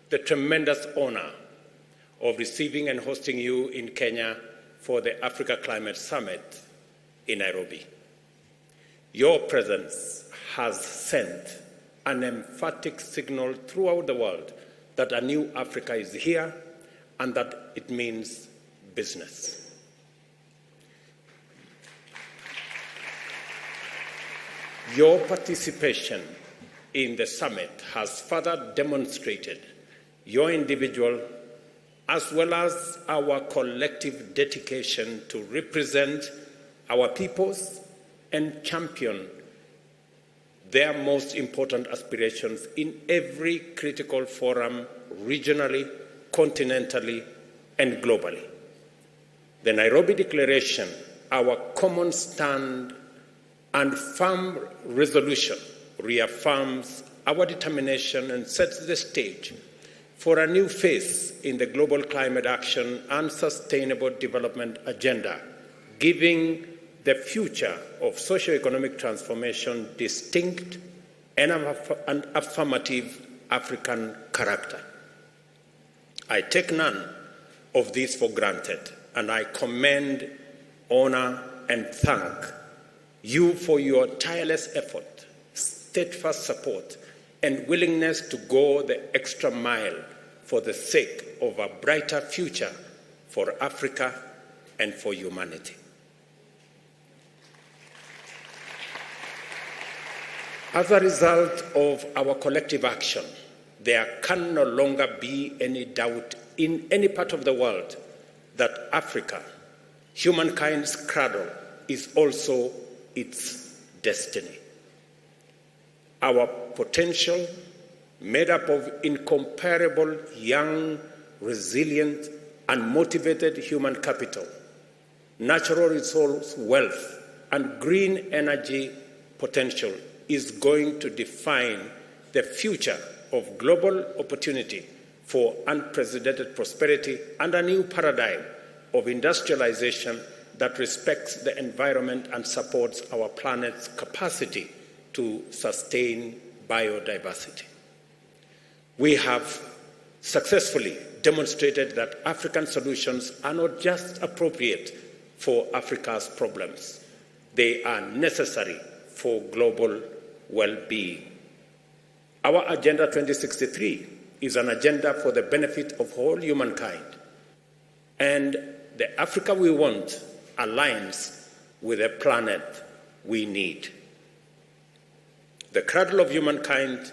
the tremendous honor of receiving and hosting you in Kenya for the Africa Climate Summit in Nairobi. Your presence has sent an emphatic signal throughout the world that a new Africa is here and that it means business. Your participation in the summit has further demonstrated your individual as well as our collective dedication to represent our peoples and champion their most important aspirations in every critical forum, regionally, continentally, and globally. The Nairobi Declaration, our common stand and firm resolution, reaffirms our determination and sets the stage for a new phase in the global climate action and sustainable development agenda, giving the future of socio-economic transformation distinct and affirmative African character. I take none of this for granted, and I commend, honor, and thank you for your tireless effort, steadfast support, and willingness to go the extra mile for the sake of a brighter future for Africa and for humanity. As a result of our collective action, there can no longer be any doubt in any part of the world that Africa, humankind's cradle, is also its destiny. Our potential, made up of incomparable young, resilient, and motivated human capital, natural resource wealth, and green energy potential, is going to define the future of global opportunity for unprecedented prosperity and a new paradigm of industrialization that respects the environment and supports our planet's capacity to sustain biodiversity. We have successfully demonstrated that African solutions are not just appropriate for Africa's problems, they are necessary for global well-being. Our Agenda 2063 is an agenda for the benefit of all humankind, and the Africa we want aligns with the planet we need. The cradle of humankind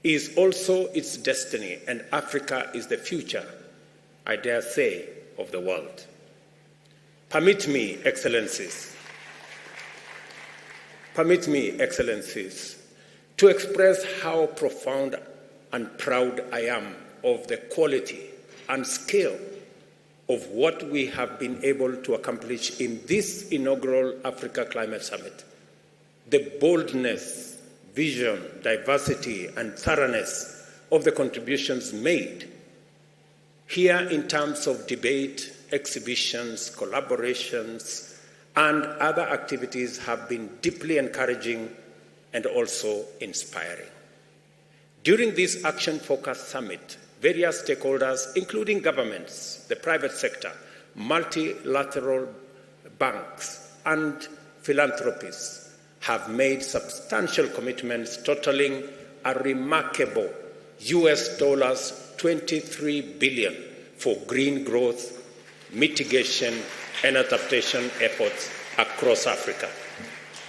is also its destiny, and Africa is the future, I dare say, of the world. Permit me, Excellencies, to express how profound and proud I am of the quality and scale of what we have been able to accomplish in this inaugural Africa Climate Summit. The boldness, vision, diversity, and thoroughness of the contributions made here in terms of debate, exhibitions, collaborations, and other activities have been deeply encouraging and also inspiring. During this action-focused summit, various stakeholders, including governments, the private sector, multilateral banks, and philanthropists, have made substantial commitments totaling a remarkable $23 billion for green growth, mitigation, and adaptation efforts across Africa.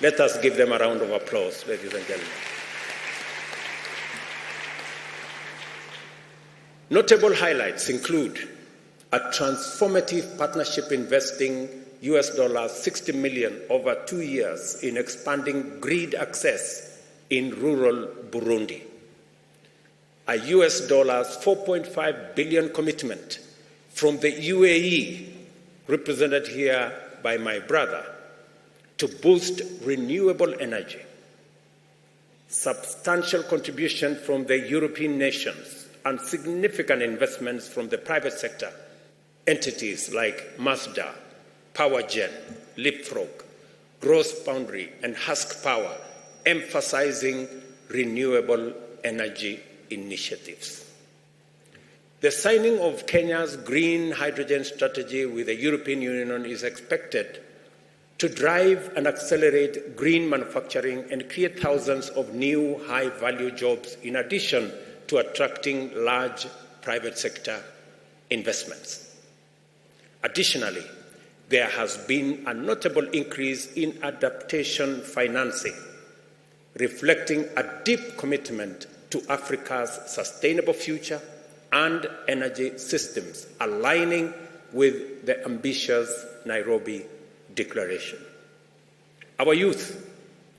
Let us give them a round of applause, ladies and gentlemen. Notable highlights include a transformative partnership investing $60 million over 2 years in expanding grid access in rural Burundi, a $4.5 billion commitment from the UAE, represented here by my brother, to boost renewable energy, substantial contribution from the European nations, and significant investments from the private sector, entities like Mazda, PowerGen, Leapfrog, Gross Boundary, and Husk Power, emphasizing renewable energy initiatives. The signing of Kenya's green hydrogen strategy with the European Union is expected to drive and accelerate green manufacturing and create thousands of new high-value jobs in addition to attracting large private sector investments. Additionally, there has been a notable increase in adaptation financing, reflecting a deep commitment to Africa's sustainable future and energy systems, aligning with the ambitious Nairobi Declaration. Our youth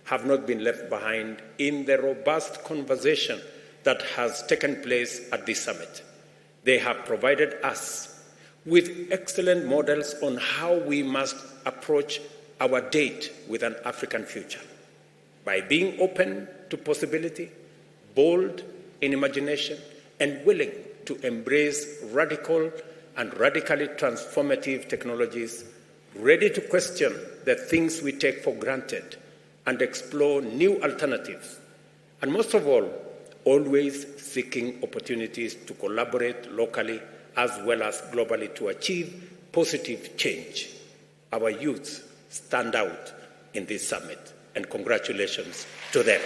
have not been left behind in the robust conversation that has taken place at this summit. They have provided us with excellent models on how we must approach our date with an African future, by being open to possibility, bold in imagination, and willing to embrace radical and radically transformative technologies, ready to question the things we take for granted and explore new alternatives, and most of all, always seeking opportunities to collaborate locally as well as globally to achieve positive change. Our youth stand out in this summit, and congratulations to them.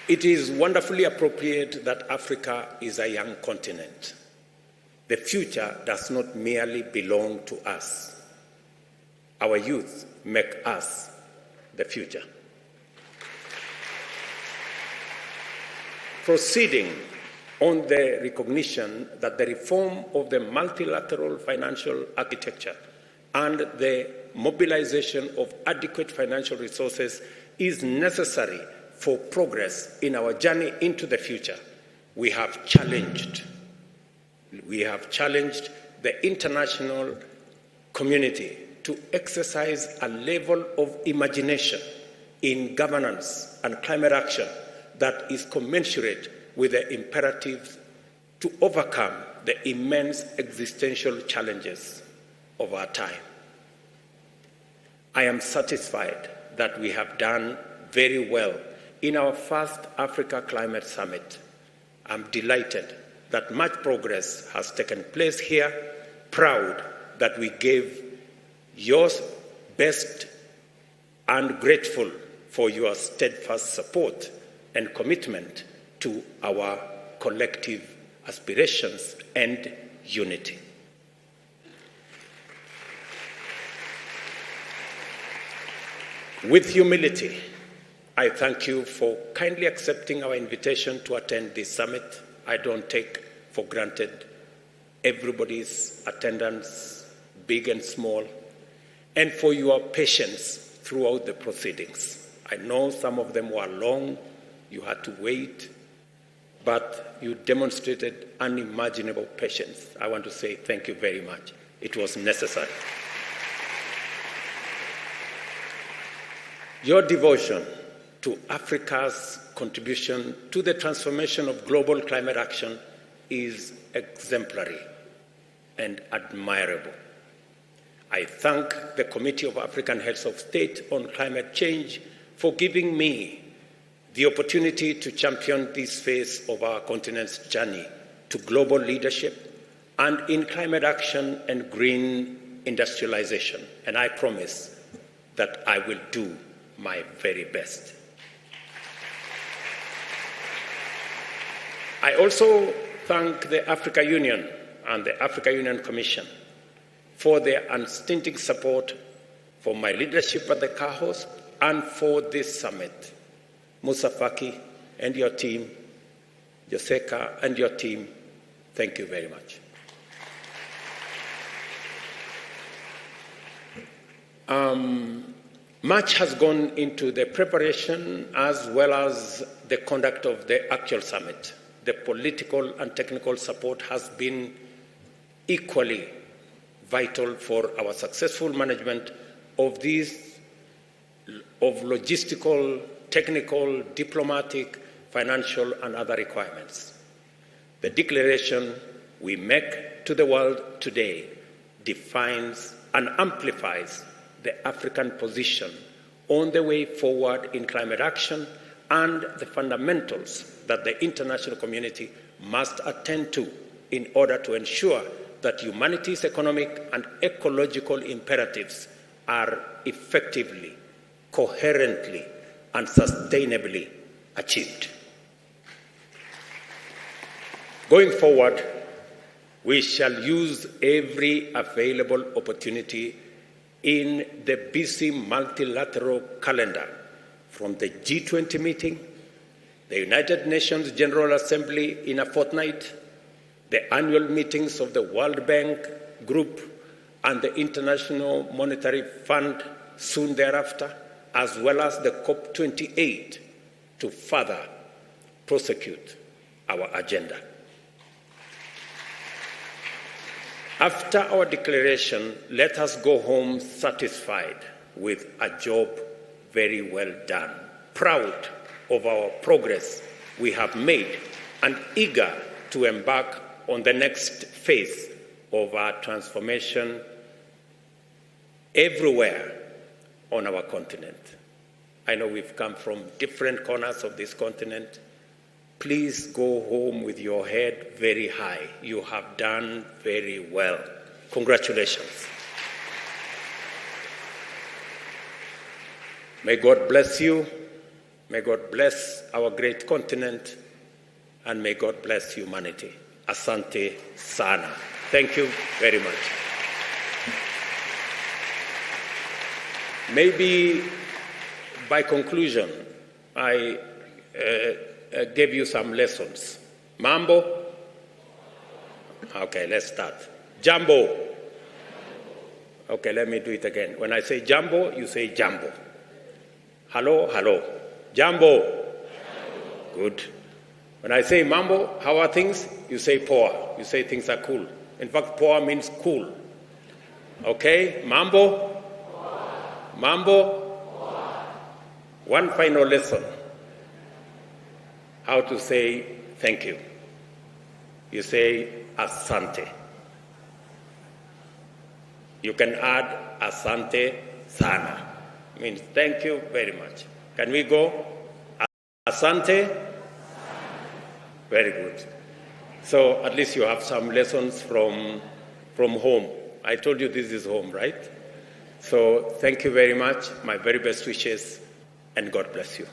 It is wonderfully appropriate that Africa is a young continent. The future does not merely belong to us. Our youth make us the future. Proceeding on the recognition that the reform of the multilateral financial architecture and the mobilization of adequate financial resources is necessary for progress in our journey into the future, we have challenged the international community to exercise a level of imagination in governance and climate action that is commensurate with the imperatives to overcome the immense existential challenges of our time. I am satisfied that we have done very well in our first Africa Climate Summit. I'm delighted that much progress has taken place here, proud that we gave yours best and grateful for your steadfast support and commitment to our collective aspirations and unity. With humility, I thank you for kindly accepting our invitation to attend this summit. I don't take for granted everybody's attendance, big and small, and for your patience throughout the proceedings. I know some of them were long, you had to wait, but you demonstrated unimaginable patience. I want to say thank you very much. It was necessary. Your devotion to Africa's contribution to the transformation of global climate action is exemplary and admirable. I thank the Committee of African Heads of State on Climate Change for giving me the opportunity to champion this phase of our continent's journey to global leadership and in climate action and green industrialization. And I promise that I will do my very best. I also thank the Africa Union and the Africa Union Commission for their unstinting support for my leadership at the CAHOS and for this summit. Musa Faki and your team, Joseka and your team, thank you very much. Much has gone into the preparation as well as the conduct of the actual summit. The political and technical support has been equally vital for our successful management of these, of logistical, technical, diplomatic, financial, and other requirements. The declaration we make to the world today defines and amplifies the African position on the way forward in climate action and the fundamentals that the international community must attend to in order to ensure that humanity's economic and ecological imperatives are effectively, coherently, and sustainably achieved. Going forward, we shall use every available opportunity in the busy multilateral calendar, from the G20 meeting, the United Nations General Assembly in a fortnight, the annual meetings of the World Bank Group and the International Monetary Fund soon thereafter, as well as the COP28, to further prosecute our agenda. After our declaration, let us go home satisfied with a job very well done, proud of our progress we have made, and eager to embark on the next phase of our transformation everywhere on our continent. I know we've come from different corners of this continent. Please go home with your head very high. You have done very well. Congratulations. May God bless you. May God bless our great continent. And may God bless humanity. Asante sana. Thank you very much. Maybe by conclusion, I gave you some lessons. Mambo? Okay, let's start. Jambo? Okay, let me do it again. When I say jambo, you say jambo. Hello, hello. Jambo? Good. When I say mambo, how are things? You say poa. You say things are cool. In fact, poa means cool. Okay, mambo? Mambo? One final lesson. How to say thank you. You say asante. You can add asante sana. Means thank you very much. Can we go? Asante? Very good. So at least you have some lessons from home. I told you this is home, right? So thank you very much. My very best wishes, and God bless you.